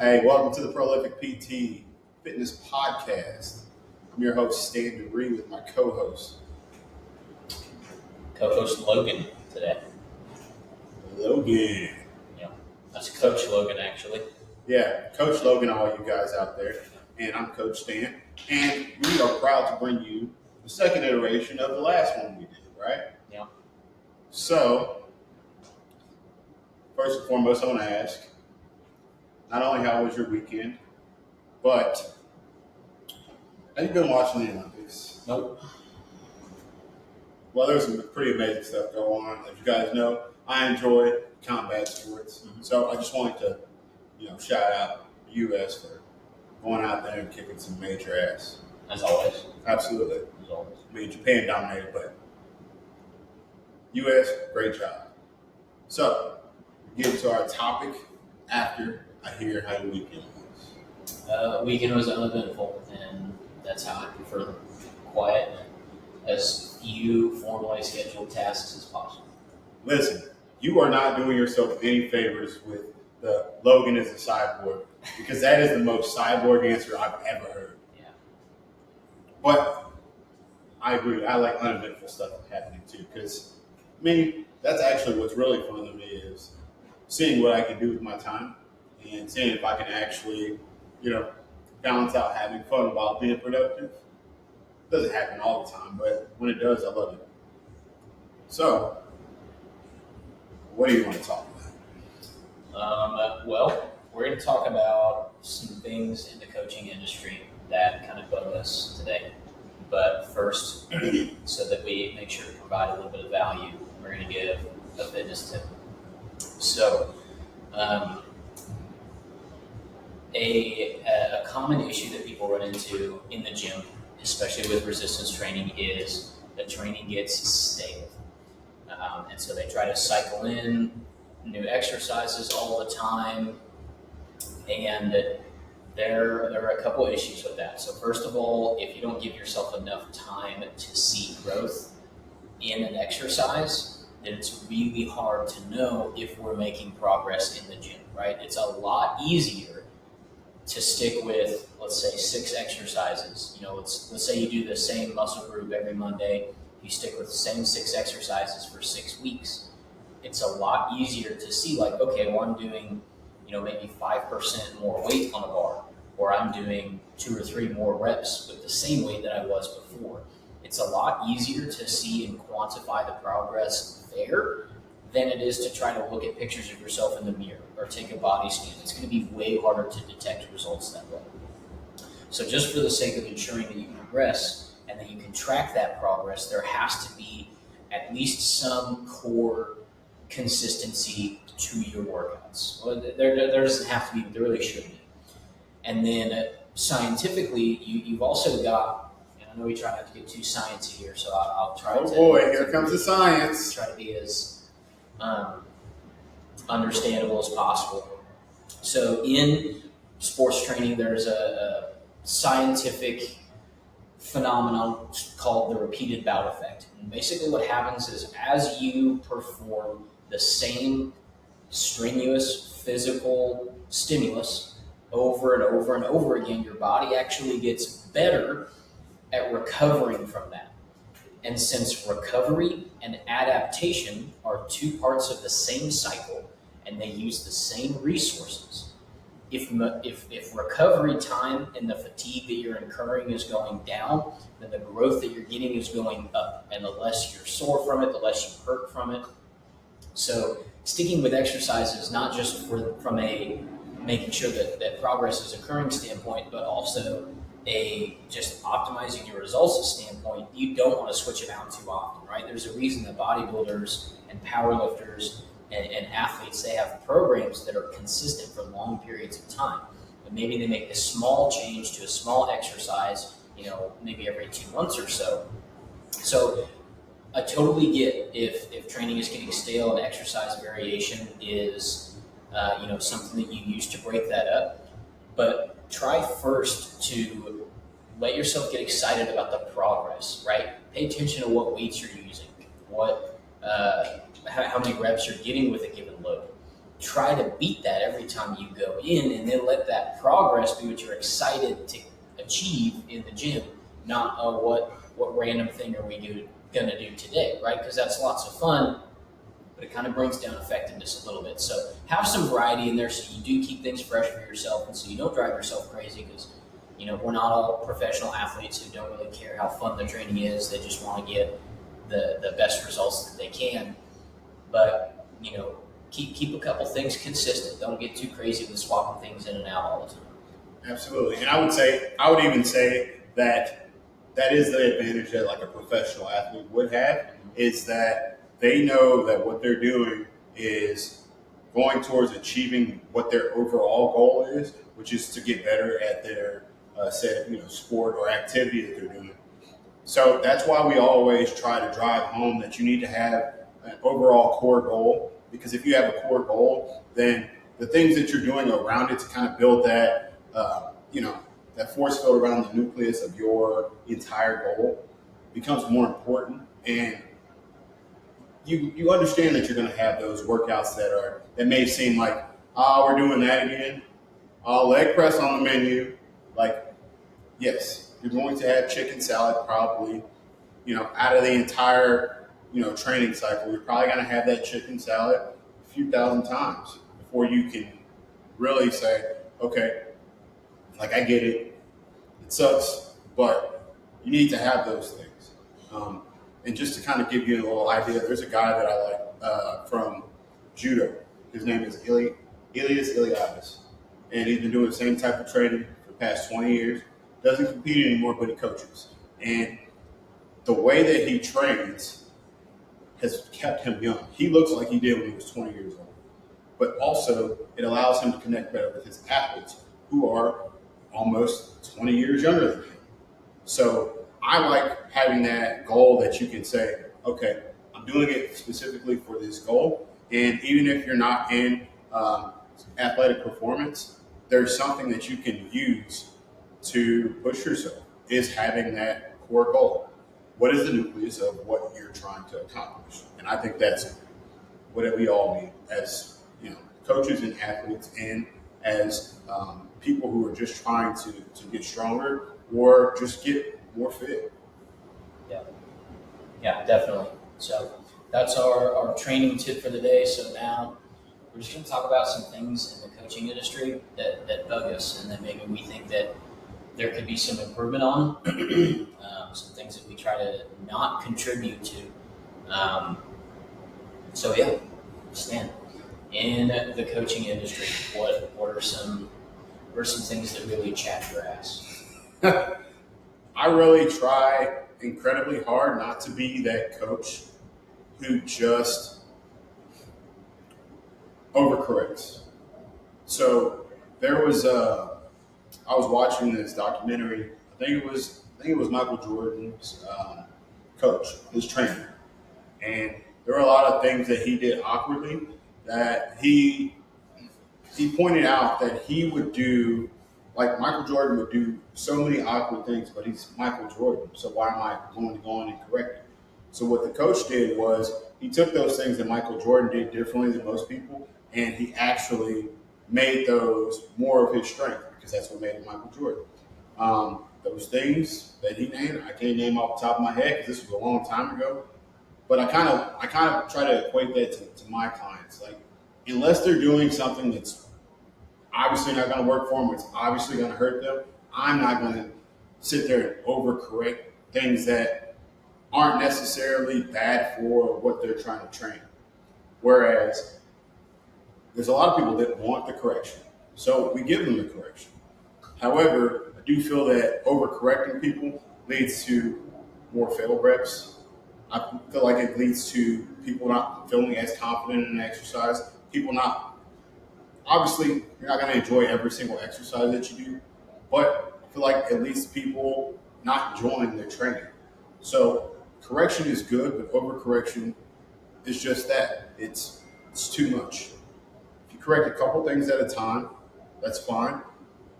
Hey, welcome to the Prolific PT Fitness Podcast. I'm your host, Stan DeBree, with my co-host, Co-host Logan today. Logan. Yeah, that's Coach Logan actually. Yeah, Coach Logan, all you guys out there. And I'm Coach Stan. And we are proud to bring you the second iteration of the last one we did, right? Yeah. So, first and foremost, I want to ask, not only how was your weekend, but have you been watching the Olympics? Nope. Well, there's some pretty amazing stuff going on. As you guys know, I enjoy combat sports. So I just wanted to, shout out the U.S. for going out there and kicking some major ass. As always. Absolutely. As always. I mean, Japan dominated, but U.S., great job. So, we get to our topic after I hear how your weekend was. Weekend was uneventful, and that's how I prefer quiet, as few formally scheduled tasks as possible. Listen, you are not doing yourself any favors with the Logan is a cyborg, because that is the most cyborg answer I've ever heard. Yeah. But I agree. I like uneventful stuff happening too, because that's actually what's really fun to me is seeing what I can do with my time and seeing if I can actually, balance out having fun while being productive. It doesn't happen all the time, but when it does, I love it. So, what do you want to talk about? Well, we're going to talk about some things in the coaching industry that kind of bug us today. But first, so that we make sure to provide a little bit of value, we're going to give a fitness tip. So, a common issue that people run into in the gym, especially with resistance training, is that training gets stale. And so they try to cycle in new exercises all the time, and there are a couple issues with that. So first of all, if you don't give yourself enough time to see growth in an exercise, then it's really hard to know if we're making progress in the gym, right? It's a lot easier to stick with, let's say, 6 exercises. Let's say you do the same muscle group every Monday. You stick with the same 6 exercises for 6 weeks. It's a lot easier to see, like, okay, well, I'm doing, maybe 5% more weight on a bar, or I'm doing 2 or 3 more reps with the same weight that I was before. It's a lot easier to see and quantify the progress there than it is to try to look at pictures of yourself in the mirror or take a body scan. It's going to be way harder to detect results that way. So just for the sake of ensuring that you progress and that you can track that progress, there has to be at least some core consistency to your workouts. Well, there doesn't have to be, but there really should be. And then scientifically, you've also got, and I know we try not to get too sciencey here, so I'll try to... Oh boy, here comes the science. Try to be as understandable as possible. So in sports training, there's a scientific phenomenon called the repeated bout effect. And basically what happens is as you perform the same strenuous physical stimulus over and over and over again, your body actually gets better at recovering from that. And since recovery and adaptation are 2 parts of the same cycle and they use the same resources, if recovery time and the fatigue that you're incurring is going down, then the growth that you're getting is going up. And the less you're sore from it, the less you hurt from it. So sticking with exercises, not just from a making sure that progress is occurring standpoint, but also a just optimizing your results standpoint, you don't want to switch it out too often, right? There's a reason that bodybuilders and powerlifters and athletes, they have programs that are consistent for long periods of time. But maybe they make a small change to a small exercise, maybe every 2 months or so. So I totally get if training is getting stale and exercise variation is, something that you use to break that up. But try first to let yourself get excited about the progress, right? Pay attention to what weights you're using, how many reps you're getting with a given load. try to beat that every time you go in, and then let that progress be what you're excited to achieve in the gym, not what random thing are we going to do today, right? Because that's lots of fun, but it kind of brings down effectiveness a little bit. So have some variety in there so you do keep things fresh for yourself, and so you don't drive yourself crazy, because we're not all professional athletes who don't really care how fun the training is. They just want to get the best results that they can. But keep a couple things consistent. Don't get too crazy with swapping things in and out all the time. Absolutely. And I would even say that is the advantage that like a professional athlete would have, is that they know that what they're doing is going towards achieving what their overall goal is, which is to get better at their sport or activity that they're doing. So that's why we always try to drive home that you need to have an overall core goal, because if you have a core goal, then the things that you're doing around it to kind of build that, that force field around the nucleus of your entire goal becomes more important. And you understand that you're going to have those workouts that may seem like, we're doing that again. Leg press on the menu. Like, yes, you're going to have chicken salad probably, out of the entire, training cycle. You're probably going to have that chicken salad a few thousand times before you can really say, okay, like I get it. It sucks, but you need to have those things. And just to kind of give you a little idea, there's a guy that I like from judo. His name is Ilias Iliadis. And he's been doing the same type of training for the past 20 years. Doesn't compete anymore, but he coaches. And the way that he trains has kept him young. He looks like he did when he was 20 years old. But also, it allows him to connect better with his athletes who are almost 20 years younger than him. So I like having that goal that you can say, okay, I'm doing it specifically for this goal. And even if you're not in athletic performance, there's something that you can use to push yourself, is having that core goal. What is the nucleus of what you're trying to accomplish? And I think that's what we all need as coaches and athletes, and as people who are just trying to get stronger or just get more fit. Yeah, definitely. So that's our training tip for the day. So now we're just going to talk about some things in the coaching industry that bug us, and that maybe we think that there could be some improvement on, some things that we try to not contribute to. Stan, in the coaching industry, what are some things that really chat your ass? I really try incredibly hard not to be that coach who just overcorrects. So there was I was watching this documentary. I think it was Michael Jordan's coach, his trainer, and there were a lot of things that he did awkwardly that he pointed out that he would do. Like Michael Jordan would do so many awkward things, but he's Michael Jordan. So why am I going to go on and correct it? So what the coach did was he took those things that Michael Jordan did differently than most people, and he actually made those more of his strength, because that's what made him Michael Jordan. Those things that he named, I can't name off the top of my head because this was a long time ago. But I kind of try to equate that to my clients. Like, unless they're doing something that's obviously not going to work for them, it's obviously going to hurt them, I'm not going to sit there and overcorrect things that aren't necessarily bad for what they're trying to train. Whereas there's a lot of people that want the correction, so we give them the correction. However, I do feel that overcorrecting people leads to more failed reps. I feel like it leads to people not feeling as confident in an exercise. People not, obviously, you're not going to enjoy every single exercise that you do, but I feel like it leads to people not enjoying their training. So correction is good, but overcorrection is just that. It's too much. If you correct a couple things at a time, that's fine.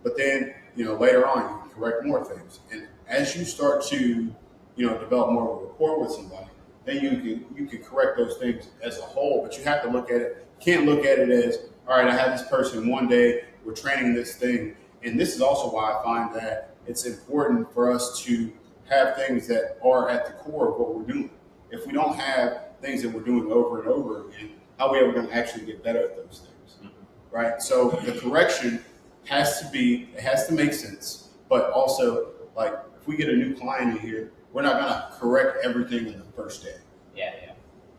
But then, later on, you can correct more things. And as you start to, develop more of a rapport with somebody, then you can correct those things as a whole. But you have to look at it. You can't look at it as, all right, I have this person one day, we're training this thing. And this is also why I find that it's important for us to have things that are at the core of what we're doing. If we don't have things that we're doing over and over again, how are we ever going to actually get better at those things? Right? So the correction it has to make sense. But also, like, if we get a new client in here, we're not going to correct everything in the first day. Yeah.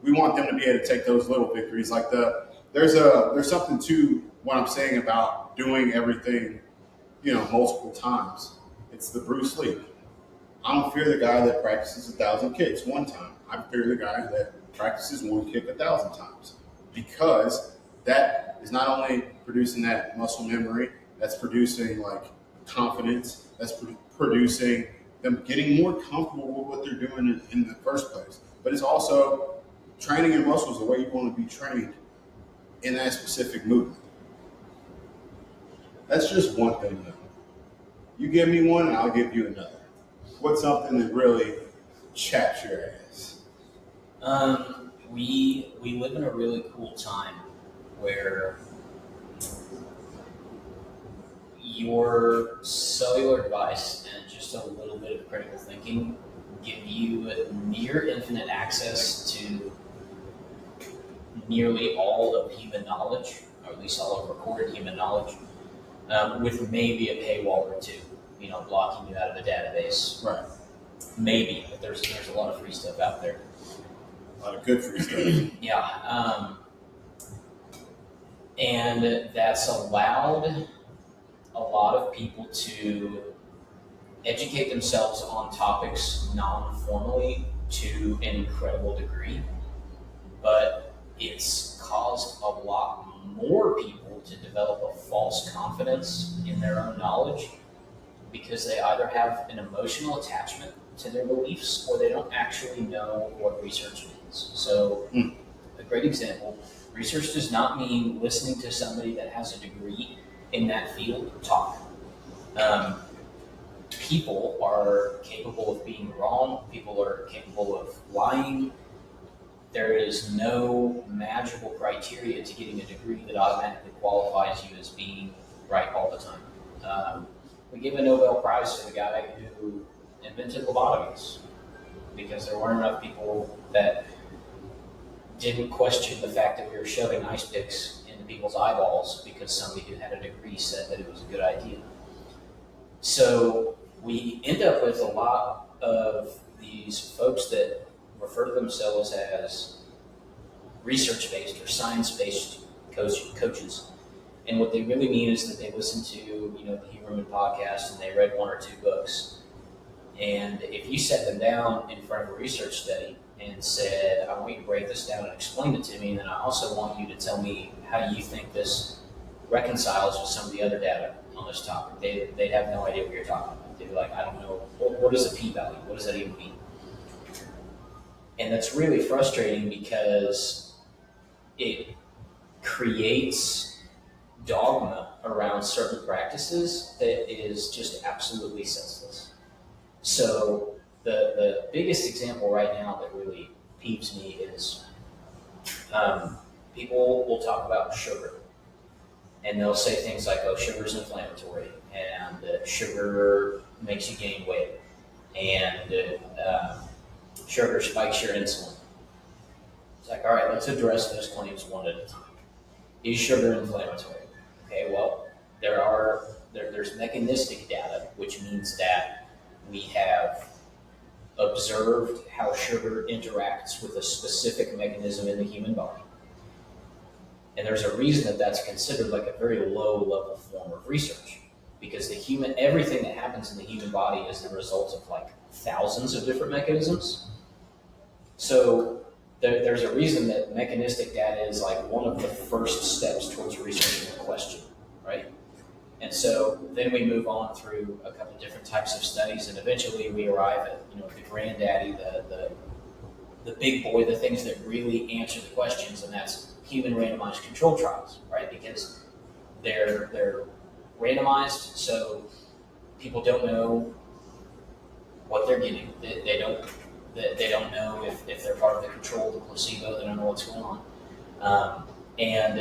We want them to be able to take those little victories. Like there's something to what I'm saying about doing everything, multiple times. It's the Bruce Lee. I don't fear the guy that practices 1,000 kicks one time. I fear the guy that practices one kick 1,000 times, because that is not only producing that muscle memory, that's producing like confidence, that's producing them getting more comfortable with what they're doing in the first place. But it's also training your muscles the way you want to be trained in that specific movement. That's just one thing though. You give me one and I'll give you another. What's something that really chaps your ass? We live in a really cool time where your cellular device and just a little bit of critical thinking give you near infinite access to nearly all of human knowledge, or at least all of recorded human knowledge, with maybe a paywall or two, blocking you out of the database. Right. Maybe, but there's a lot of free stuff out there. A lot of good free stuff. Yeah. And that's allowed a lot of people to educate themselves on topics non-formally to an incredible degree, but it's caused a lot more people to develop a false confidence in their own knowledge, because they either have an emotional attachment to their beliefs or they don't actually know what research means. So a great example, research does not mean listening to somebody that has a degree in that field talk. People are capable of being wrong. People are capable of lying. There is no magical criteria to getting a degree that automatically qualifies you as being right all the time. We give a Nobel Prize to the guy who invented lobotomies because there weren't enough people that didn't question the fact that we were shoving ice picks into people's eyeballs because somebody who had a degree said that it was a good idea. So we end up with a lot of these folks that refer to themselves as research-based or science-based coaches. And what they really mean is that they listen to, the Huberman podcast and they read one or two books. And if you sat them down in front of a research study and said, I want you to break this down and explain it to me, and then I also want you to tell me how you think this reconciles with some of the other data on this topic, they'd have no idea what you're talking about. They'd be like, I don't know, what is a p-value? What does that even mean? And that's really frustrating because it creates dogma around certain practices that is just absolutely senseless. So the biggest example right now that really peeves me is people will talk about sugar. And they'll say things like, oh, sugar's inflammatory, and sugar makes you gain weight, and sugar spikes your insulin. It's like, all right, let's address those claims one at a time. Is sugar inflammatory? Okay, well, there's mechanistic data, which means that we have observed how sugar interacts with a specific mechanism in the human body. And there's a reason that that's considered like a very low level form of research, because everything that happens in the human body is the result of like thousands of different mechanisms. So there's a reason that mechanistic data is like one of the first steps towards researching a question, right? And so then we move on through a couple different types of studies, and eventually we arrive at the granddaddy, the big boy, the things that really answer the questions, and that's human randomized control trials, right? Because they're randomized, so people don't know what they're getting. They don't know if they're part of the control, the placebo. They don't know what's going on, and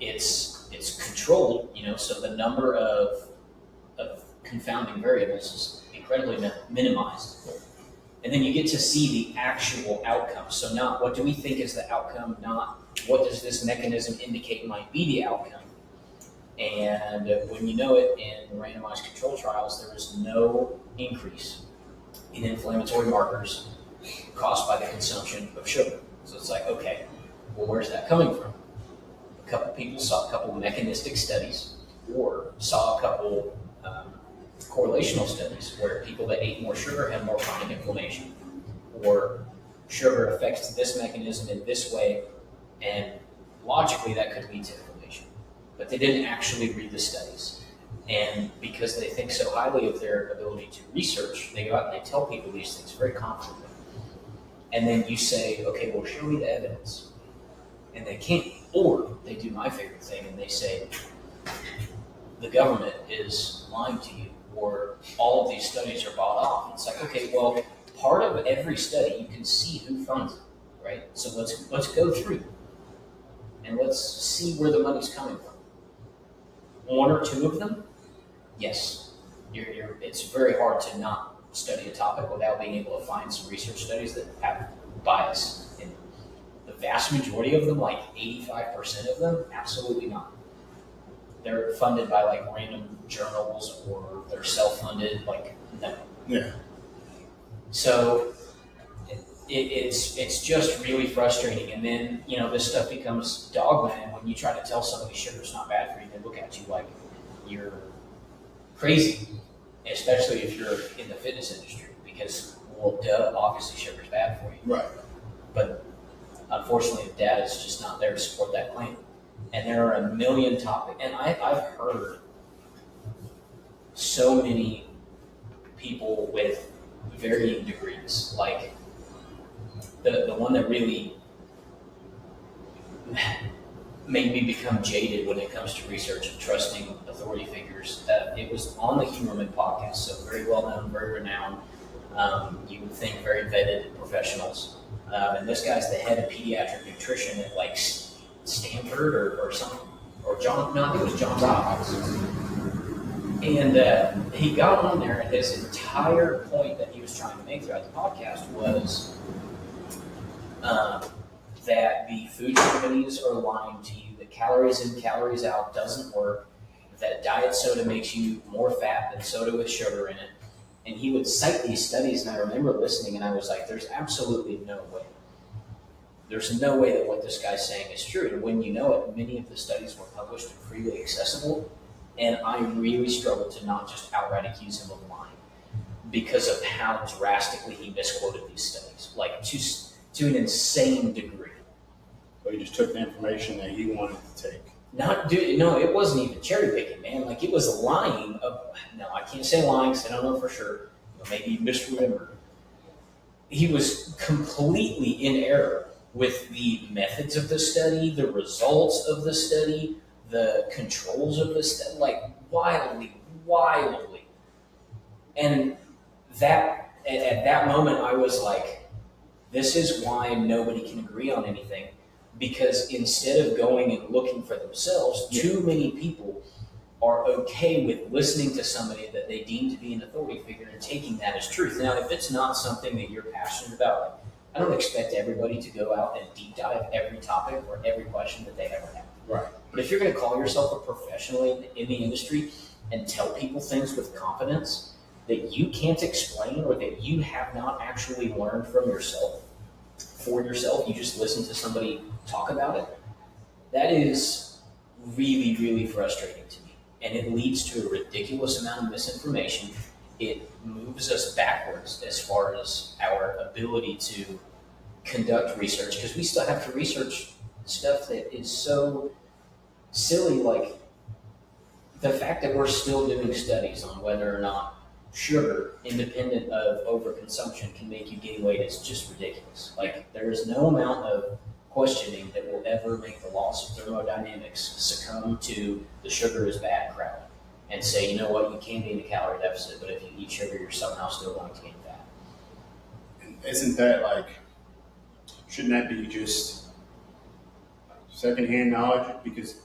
it's controlled, so the number of confounding variables is incredibly minimized. And then you get to see the actual outcome. So not what do we think is the outcome, not what does this mechanism indicate might be the outcome. And when you know it in randomized control trials, there is no increase in inflammatory markers caused by the consumption of sugar. So it's like, okay, well, where's that coming from? A couple people saw a couple mechanistic studies or saw a couple correlational studies where people that ate more sugar had more chronic inflammation, or sugar affects this mechanism in this way, and logically that could lead to inflammation. But they didn't actually read the studies. And because they think so highly of their ability to research, they go out and they tell people these things very confidently. And then you say, okay, well, show me the evidence. And they can't. Or they do my favorite thing and they say, the government is lying to you, or all of these studies are bought off. It's like, okay, well, part of every study you can see who funds it, right? So let's go through and let's see where the money's coming from. One or two of them, yes, it's very hard to not study a topic without being able to find some research studies that have bias in them. The vast majority of them, like 85% of them, absolutely not. They're funded by like random journals, or they're self-funded, like no. Yeah. So it's just really frustrating. And then, this stuff becomes dogma, and when you try to tell somebody sugar's not bad for you, they look at you like you're crazy, especially if you're in the fitness industry, because, well, duh, obviously sugar's bad for you. Right. But unfortunately, the data is just not there to support that claim. And there are a million topics, and I've heard so many people with varying degrees. Like the one that really made me become jaded when it comes to research and trusting authority figures. It was on the Huberman podcast, so very well known, very renowned. You would think very vetted professionals. And this guy's the head of pediatric nutrition at like Stanford or something, or John. No, I think it was Johns Hopkins. And he got on there, and his entire point that he was trying to make throughout the podcast was that the food companies are lying to you, that calories in, calories out doesn't work, that diet soda makes you more fat than soda with sugar in it. And he would cite these studies, and I remember listening, and I was like, there's absolutely no way. There's no way that what this guy's saying is true. And when you know it, many of the studies were published and freely accessible, and I really struggled to not just outright accuse him of lying because of how drastically he misquoted these studies, like to an insane degree. But he just took the information that he wanted to take. No, it wasn't even cherry picking, man. Like, it was lying. No, I can't say lying because I don't know for sure. Maybe he misremembered. He was completely in error with the methods of the study, the results of the study, the controls of the study, like wildly. And at that moment, I was like, this is why nobody can agree on anything. Because instead of going and looking for themselves, too many people are okay with listening to somebody that they deem to be an authority figure and taking that as truth. Now, if it's not something that you're passionate about, like, I don't expect everybody to go out and deep dive every topic or every question that they ever have. Right. But if you're going to call yourself a professional in the industry and tell people things with confidence that you can't explain or that you have not actually learned from yourself, for yourself, you just listen to somebody talk about it, that is really, really frustrating to me. And it leads to a ridiculous amount of misinformation. It moves us backwards as far as our ability to conduct research, because we still have to research stuff that is so silly, like the fact that we're still doing studies on whether or not sugar, independent of overconsumption, can make you gain weight is just ridiculous. Like, there is no amount of questioning that will ever make the laws of thermodynamics succumb to the sugar is bad crowd and say, you know what, you can be in a calorie deficit, but if you eat sugar, you're somehow still going to gain fat. Isn't that like, shouldn't that be just secondhand knowledge? Because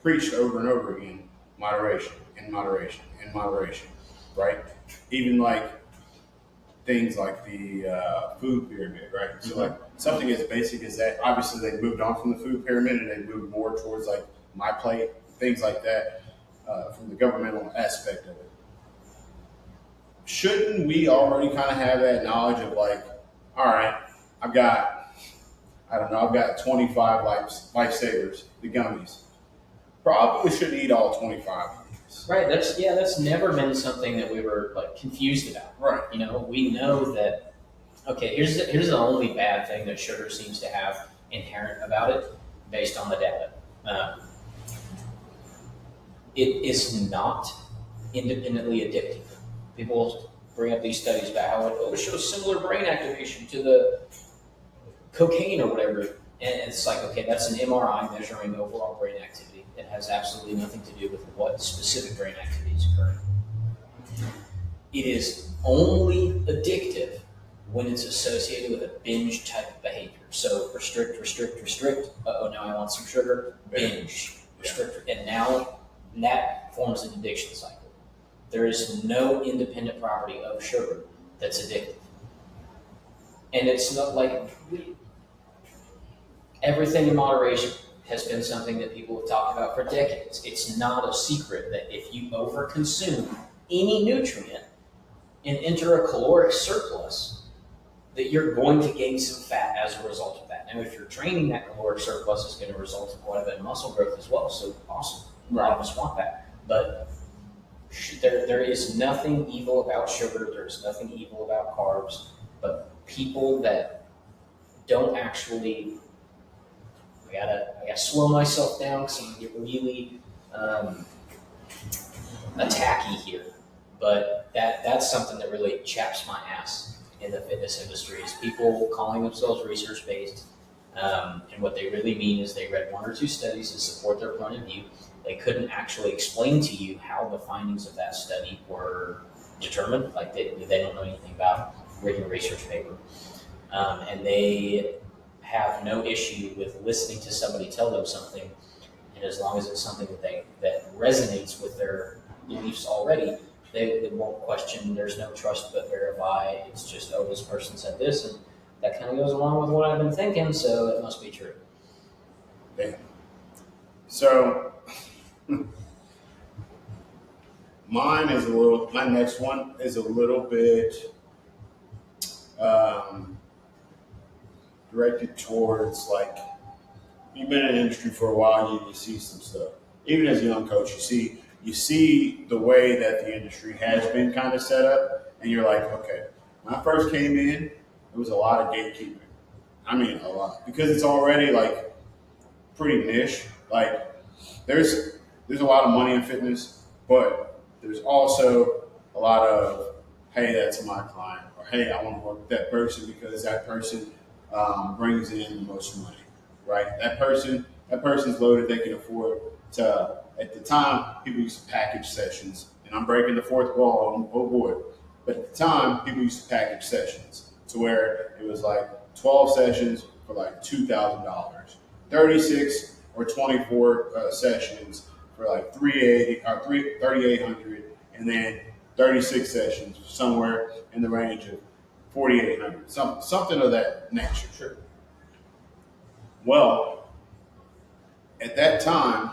preached over and over again, moderation and moderation and moderation, right? Even like things like the food pyramid, right? So like something as basic as that. Obviously, they moved on from the food pyramid and they moved more towards like my plate, things like that, from the governmental aspect of it. Shouldn't we already kind of have that knowledge of like, all right, I've got, I don't know, I've got 25 lifesavers, the gummies. Probably shouldn't eat all 25 of these. Right. That's never been something that we were like confused about. Right. You know, we know that. Okay, here's the only bad thing that sugar seems to have inherent about it, based on the data. Um, it is not independently addictive. People bring up these studies about how it shows similar brain activation to the cocaine or whatever, and it's like, okay, that's an MRI measuring overall brain activity. It has absolutely nothing to do with what specific brain activity is occurring. It is only addictive when it's associated with a binge type of behavior. So restrict, restrict, restrict. Oh, now I want some sugar. Binge, restrict, and now that forms an addiction cycle. There is no independent property of sugar that's addictive, and it's not like everything in moderation has been something that people have talked about for decades. It's not a secret that if you overconsume any nutrient and enter a caloric surplus, that you're going to gain some fat as a result of that. Now, if you're training, that caloric surplus is going to result in quite a bit of muscle growth as well. So awesome. A lot of us want that. But there is nothing evil about sugar. There's nothing evil about carbs. But people that don't actually, I gotta slow myself down because I'm gonna get really attacky here. But that's something that really chaps my ass in the fitness industry, is people calling themselves research-based, and what they really mean is they read one or two studies to support their point of view. They couldn't actually explain to you how the findings of that study were determined. Like they don't know anything about reading a research paper, and they have no issue with listening to somebody tell them something, and as long as it's something that resonates with their beliefs already, they won't question. There's no trust but verify. It's just, oh, this person said this, and that kind of goes along with what I've been thinking, so it must be true. Damn. So my next one is a little bit directed towards, like, you've been in the industry for a while, you see some stuff. Even as a young coach, you see the way that the industry has been kind of set up, and you're like, okay, when I first came in, there was a lot of gatekeeping. I mean, a lot, because it's already like pretty niche. Like there's a lot of money in fitness, but there's also a lot of, hey, that's my client, or hey, I want to work with that person because that person brings in the most money, right? That person's loaded, they can afford to. At the time, people used to package sessions, and I'm breaking the fourth wall, oh boy. But at the time, people used to package sessions to where it was like 12 sessions for like $2,000, 36 or 24 sessions for like 3,800, and then 36 sessions somewhere in the range of 4,800, something of that nature. Sure. Well, at that time,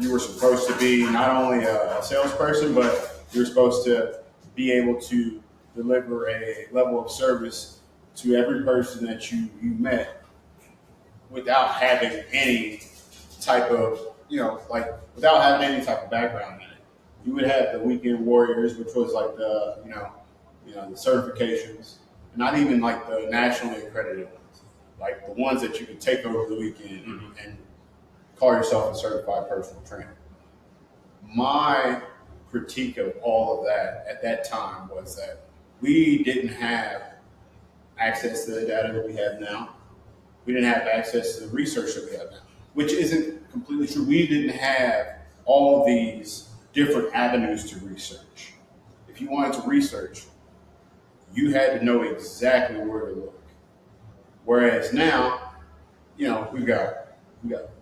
you were supposed to be not only a salesperson, but you were supposed to be able to deliver a level of service to every person that you met without having any type of, without having any type of background in it. You would have the weekend warriors, which was like the certifications, and not even like the nationally accredited ones, like the ones that you could take over the weekend and call yourself a certified personal trainer. My critique of all of that at that time was that we didn't have access to the data that we have now. We didn't have access to the research that we have now, which isn't completely true. We didn't have all these different avenues to research. If you wanted to research, you had to know exactly where to look. Whereas now, we've got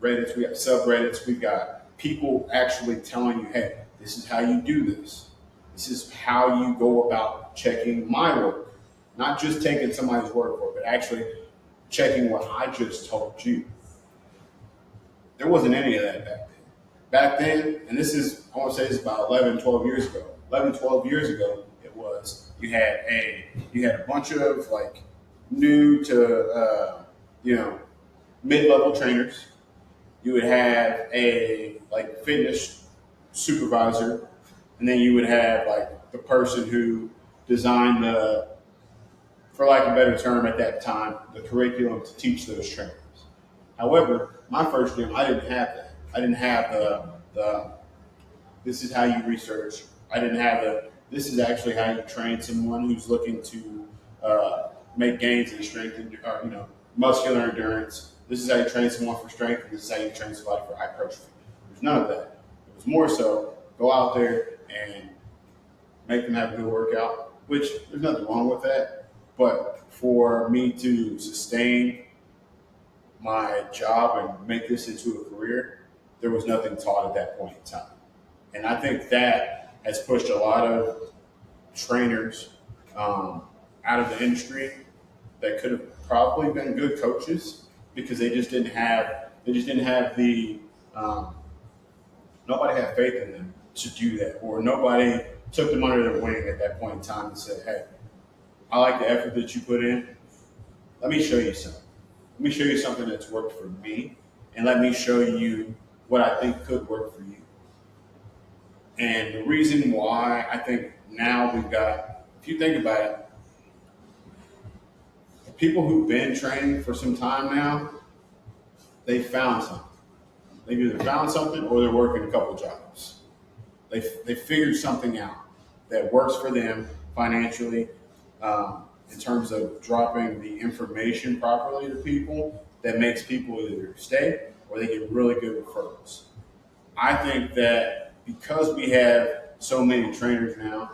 Reddits, we got subreddits, we've got people actually telling you, hey, this is how you do this. This is how you go about checking my work. Not just taking somebody's word for it, but actually checking what I just told you. There wasn't any of that back then. Back then, and this is, I want to say this is about 11, 12 years ago. 11, 12 years ago, it was, you had a bunch of like new to, mid-level trainers. You would have a like fitness supervisor, and then you would have like the person who designed the, for lack of a better term at that time, the curriculum to teach those trainers. However, my first gym, I didn't have that. I didn't have the this is how you research. I didn't have the this is actually how you train someone who's looking to make gains in strength and muscular endurance. This is how you train someone for strength, and this is how you train somebody for hypertrophy. There's none of that. It was more so go out there and make them have a good workout, which there's nothing wrong with that. But for me to sustain my job and make this into a career, there was nothing taught at that point in time. And I think that has pushed a lot of trainers out of the industry that could have probably been good coaches because they just didn't have the nobody had faith in them to do that, or nobody took them under their wing at that point in time and said, hey, I like the effort that you put in. Let me show you something. Let me show you something that's worked for me, and let me show you what I think could work for you. And the reason why I think now we've got, if you think about it, the people who've been training for some time now, they found something. They've either found something or they're working a couple jobs. They figured something out that works for them financially, in terms of dropping the information properly to people that makes people either stay or they get really good referrals. I think that because we have so many trainers now,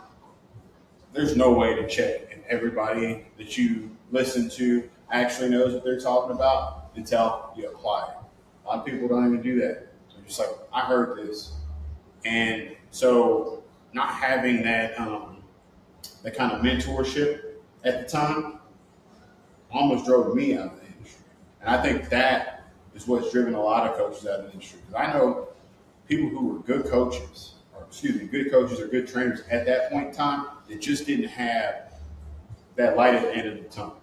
there's no way to check if everybody that you listen to actually knows what they're talking about until you apply it. A lot of people don't even do that. They're just like, I heard this. And so not having that kind of mentorship at the time almost drove me out of the industry. And I think that is what's driven a lot of coaches out of the industry. Because I know people who were good coaches, good coaches or good trainers at that point in time that just didn't have that light at the end of the tunnel.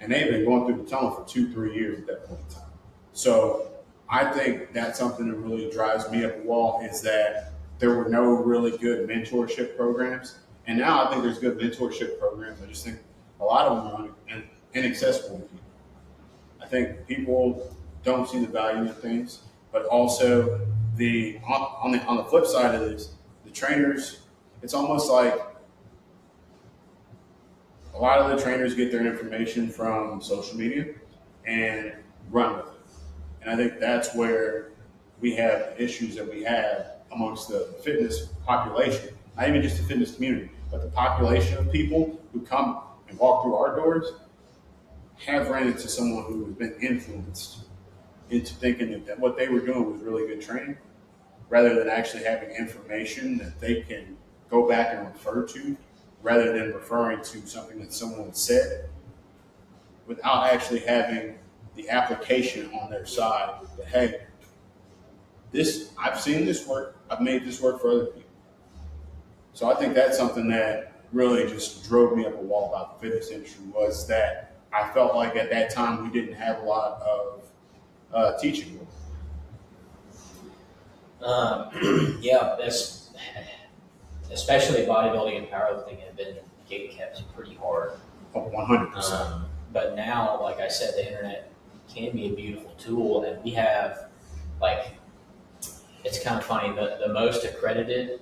And they've been going through the tunnel for 2-3 years at that point in time. So I think that's something that really drives me up the wall is that there were no really good mentorship programs. And now I think there's good mentorship programs. I just think a lot of them are inaccessible to people. I think people don't see the value in things, but also on the flip side of this, the trainers, it's almost like a lot of the trainers get their information from social media and run with it. And I think that's where we have issues that we have amongst the fitness population, not even just the fitness community, but the population of people who come and walk through our doors have ran into someone who has been influenced into thinking that what they were doing was really good training, rather than actually having information that they can go back and refer to, rather than referring to something that someone said without actually having the application on their side that, hey, I've seen this work, I've made this work for other people. So I think that's something that really just drove me up a wall about the fitness industry, was that I felt like at that time we didn't have a lot of teaching. Yeah, that's especially bodybuilding and powerlifting have been gate kept pretty hard. 100%. But now, like I said, the internet can be a beautiful tool, and we have, like, it's kind of funny, the most accredited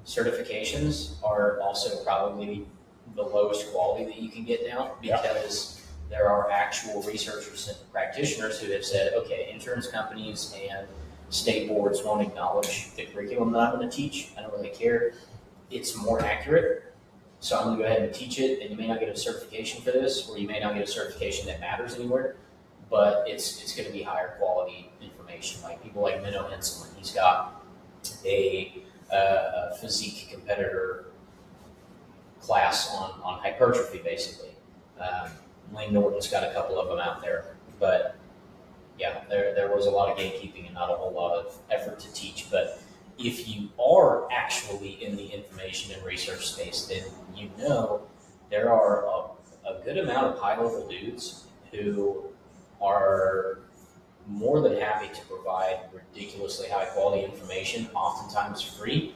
certifications are also probably the lowest quality that you can get now, because there are actual researchers and practitioners who have said, okay, insurance companies and state boards won't acknowledge the curriculum that I'm going to teach. I don't really care. It's more accurate. So I'm going to go ahead and teach it, and you may not get a certification for this, or you may not get a certification that matters anywhere. but it's going to be higher quality information. Like people like Minnow Henselman, he's got a physique competitor class on hypertrophy, basically. Lane Norton's got a couple of them out there, but yeah, there was a lot of gatekeeping and not a whole lot of effort to teach. But if you are actually in the information and research space, then you know there are a good amount of high-level dudes who are more than happy to provide ridiculously high-quality information, oftentimes free,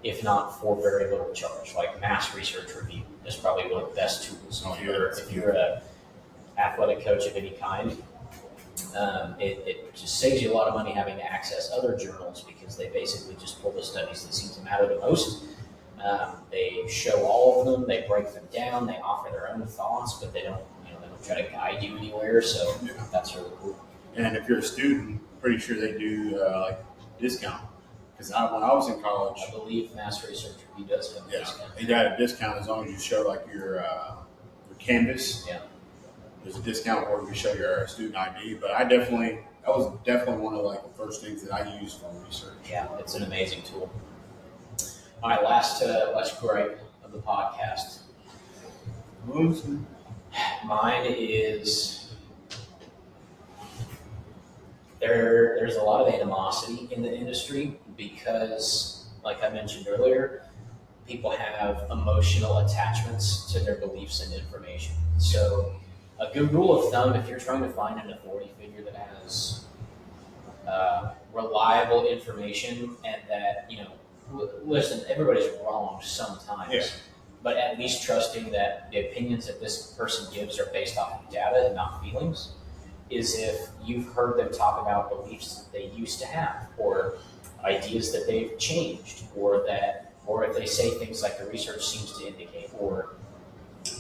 if not for very little charge. Like mass research review is probably one of the best tools. If you're an athletic coach of any kind, it just saves you a lot of money having to access other journals because they basically just pull the studies that seem to matter the most. They show all of them, they break them down, they offer their own thoughts, but they don't try to guide you anywhere. So that's really cool. And if you're a student, pretty sure they do like discount. Because when I was in college, I believe Mass Research Review does have a discount. They got a discount as long as you show like your Canvas. Yeah. There's a discount where we show your student ID. But that was definitely one of like the first things that I used for research. Yeah, it's an amazing tool. All right, last gripe of the podcast. Mine is there's a lot of animosity in the industry because, like I mentioned earlier, people have emotional attachments to their beliefs and information. So a good rule of thumb, if you're trying to find an authority figure that has reliable information and that, listen, everybody's wrong sometimes, but at least trusting that the opinions that this person gives are based off of data and not feelings, is if you've heard them talk about beliefs that they used to have or ideas that they've changed or if they say things like the research seems to indicate or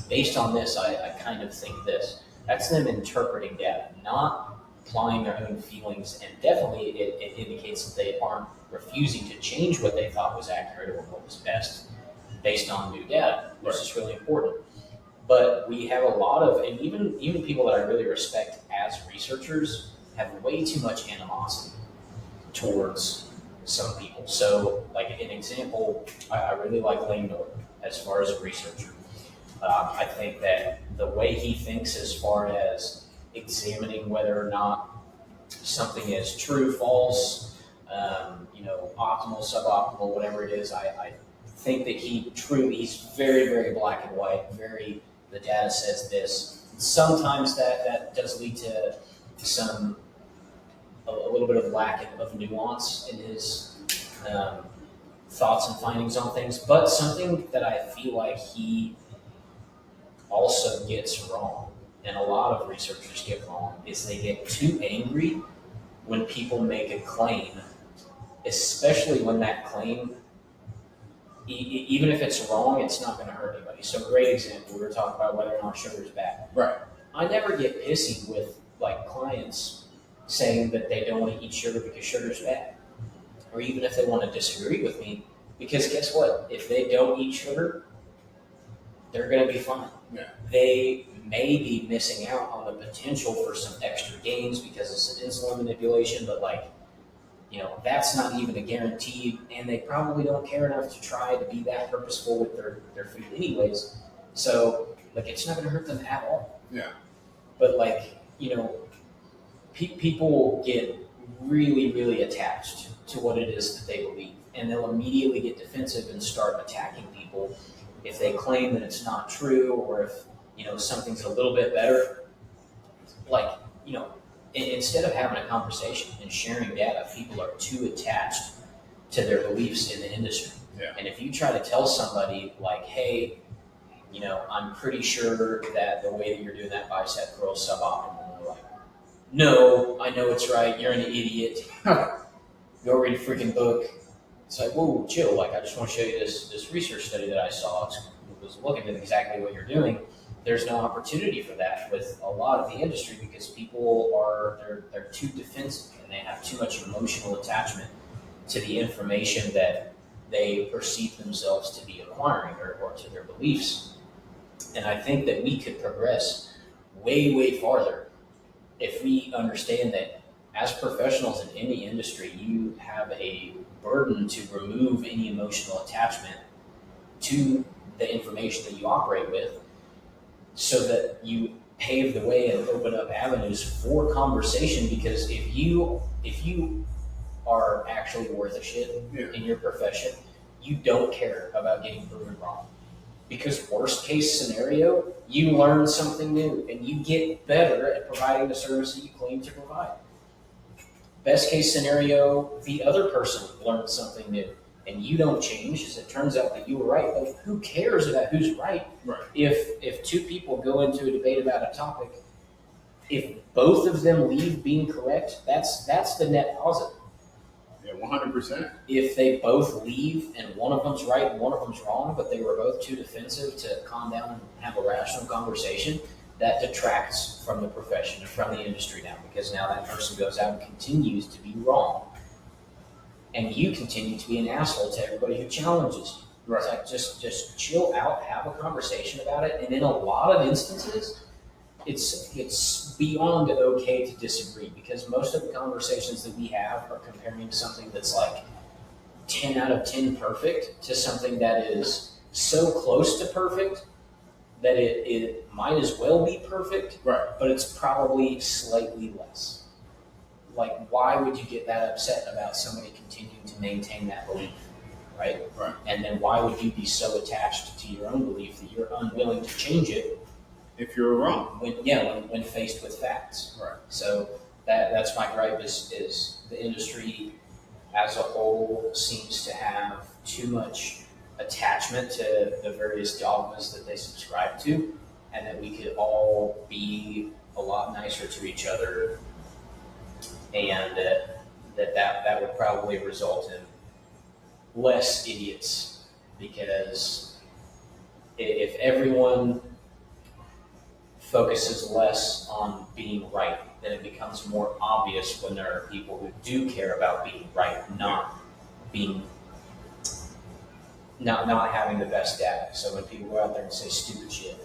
based on this, I kind of think this. That's them interpreting data, not applying their own feelings, and definitely it indicates that they aren't refusing to change what they thought was accurate or what was best based on new data, which is really important. But we have a lot of, and even people that I really respect as researchers have way too much animosity towards some people. So, like an example, I really like Lane Norton as far as a researcher. I think that the way he thinks as far as examining whether or not something is true, false, optimal, suboptimal, whatever it is, I think that he's very, very black and white, the data says this. Sometimes that does lead to a little bit of lack of nuance in his thoughts and findings on things, but something that I feel like he also gets wrong, and a lot of researchers get wrong, is they get too angry when people make a claim, especially when that claim, even if it's wrong, it's not going to hurt anybody. So great example, we were talking about whether or not sugar is bad. Right. I never get pissy with like clients saying that they don't want to eat sugar because sugar is bad. Or even if they want to disagree with me, because guess what? If they don't eat sugar, they're going to be fine. Yeah. They may be missing out on the potential for some extra gains because it's an insulin manipulation, but that's not even a guarantee, and they probably don't care enough to try to be that purposeful with their food anyways. So, it's not going to hurt them at all. Yeah. But, people get really, really attached to what it is that they believe, and they'll immediately get defensive and start attacking people if they claim that it's not true or if, something's a little bit better. Instead of having a conversation and sharing data, people are too attached to their beliefs in the industry. Yeah. And if you try to tell somebody hey, I'm pretty sure that the way that you're doing that bicep curl is suboptimal, and they're like, no, I know it's right. You're an idiot. Go read a freaking book. It's like, whoa, chill. I just want to show you this research study that I saw. It was looking at exactly what you're doing. There's no opportunity for that with a lot of the industry because people they're too defensive and they have too much emotional attachment to the information that they perceive themselves to be acquiring or to their beliefs. And I think that we could progress way, way farther if we understand that as professionals in any industry, you have a burden to remove any emotional attachment to the information that you operate with, so that you pave the way and open up avenues for conversation. Because if you are actually worth a shit in your profession, you don't care about getting proven wrong. Because worst case scenario, you learn something new and you get better at providing the service that you claim to provide. Best case scenario, the other person learns something new and you don't change, as it turns out that you were right. But who cares about who's right? If two people go into a debate about a topic, if both of them leave being correct, that's the net positive. Yeah, 100%. If they both leave and one of them's right and one of them's wrong, but they were both too defensive to calm down and have a rational conversation, that detracts from the profession and from the industry now, because now that person goes out and continues to be wrong. And you continue to be an asshole to everybody who challenges you. It's like, just chill out, have a conversation about it. And in a lot of instances, it's beyond okay to disagree, because most of the conversations that we have are comparing something that's like 10 out of 10 perfect to something that is so close to perfect that it might as well be perfect, but it's probably slightly less. Like, why would you get that upset about somebody continuing to maintain that belief, right? And then why would you be so attached to your own belief that you're unwilling to change it if you're wrong? When faced with facts. So that's my gripe is the industry as a whole seems to have too much attachment to the various dogmas that they subscribe to, and that we could all be a lot nicer to each other, and that would probably result in less idiots, because if everyone focuses less on being right, then it becomes more obvious when there are people who do care about being right, not having the best data. So when people go out there and say stupid shit,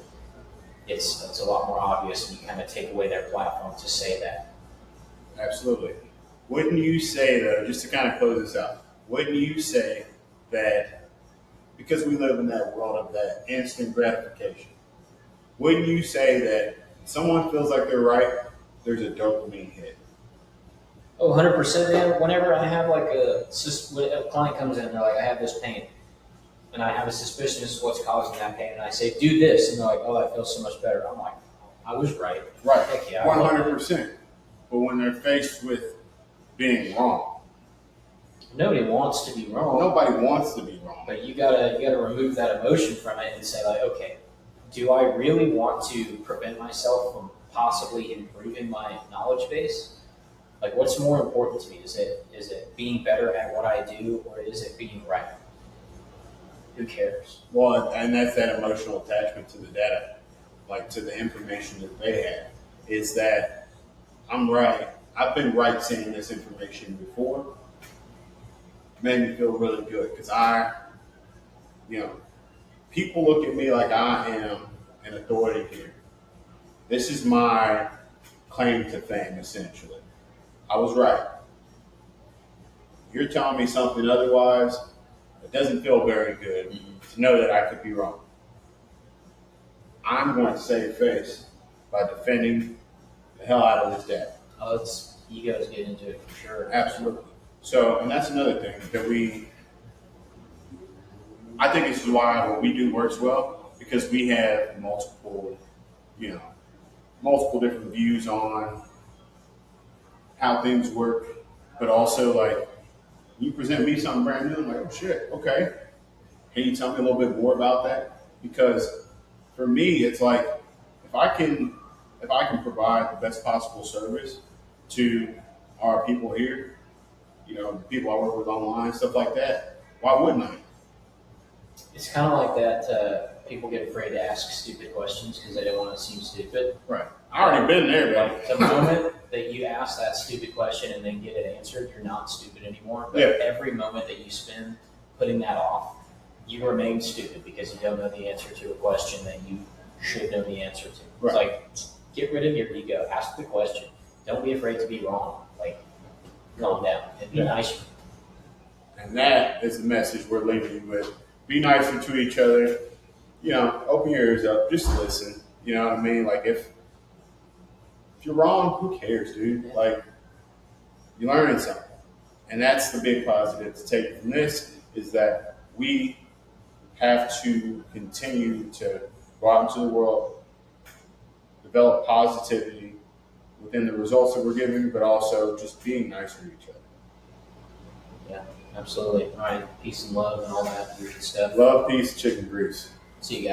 it's a lot more obvious, and you kind of take away their platform to say that. Absolutely. Wouldn't you say, though, just to kind of close this out, wouldn't you say that because we live in that world of that instant gratification, wouldn't you say that someone feels like they're right, there's a dopamine hit? Oh, 100%, man. Whenever I have like a client comes in and they're like, I have this pain, and I have a suspicion this is what's causing that pain, and I say, do this, and they're like, oh, that feels so much better. I'm like, I was right. Heck yeah. 100%. But when they're faced with being wrong, nobody wants to be wrong. Nobody wants to be wrong. But you gotta remove that emotion from it and say, like, okay, do I really want to prevent myself from possibly improving my knowledge base? Like, what's more important to me? Is it being better at what I do, or is it being right? Who cares? Well, and that's that emotional attachment to the data, like to the information that they have, is that I'm right. I've been right seeing this information before. It made me feel really good because people look at me like I am an authority here. This is my claim to fame, essentially. I was right. You're telling me something otherwise. It doesn't feel very good to know that I could be wrong. I'm going to save face by defending the hell out of this data. Oh, you guys get into it for sure. Absolutely. So, and that's another thing that I think this is why what we do works well, because we have multiple different views on how things work, but also like, you present me something brand new, I'm like, oh shit, okay. Can you tell me a little bit more about that? Because for me, it's like, if I can provide the best possible service to our people here, the people I work with online, stuff like that, why wouldn't I? It's kind of like that. People get afraid to ask stupid questions because they don't want to seem stupid. Right. I already been there, buddy. Like, the moment that you ask that stupid question and then get it answered, you're not stupid anymore. But every moment that you spend putting that off, you remain stupid because you don't know the answer to a question that you should know the answer to. Right. It's like, get rid of your ego. Ask the question. Don't be afraid to be wrong. Like, calm down and be nice. And that is the message we're leaving you with. Be nicer to each other. You know, open your ears up. Just listen. You know what I mean? Like, if you're wrong, who cares, dude? Yeah. Like, you're learning something. And that's the big positive to take from this, is that we have to continue to go out into the world, develop positivity within the results that we're giving, but also just being nicer to each other. Yeah, absolutely. All right. Peace and love and all that good stuff. Love, peace, chicken grease. See you guys.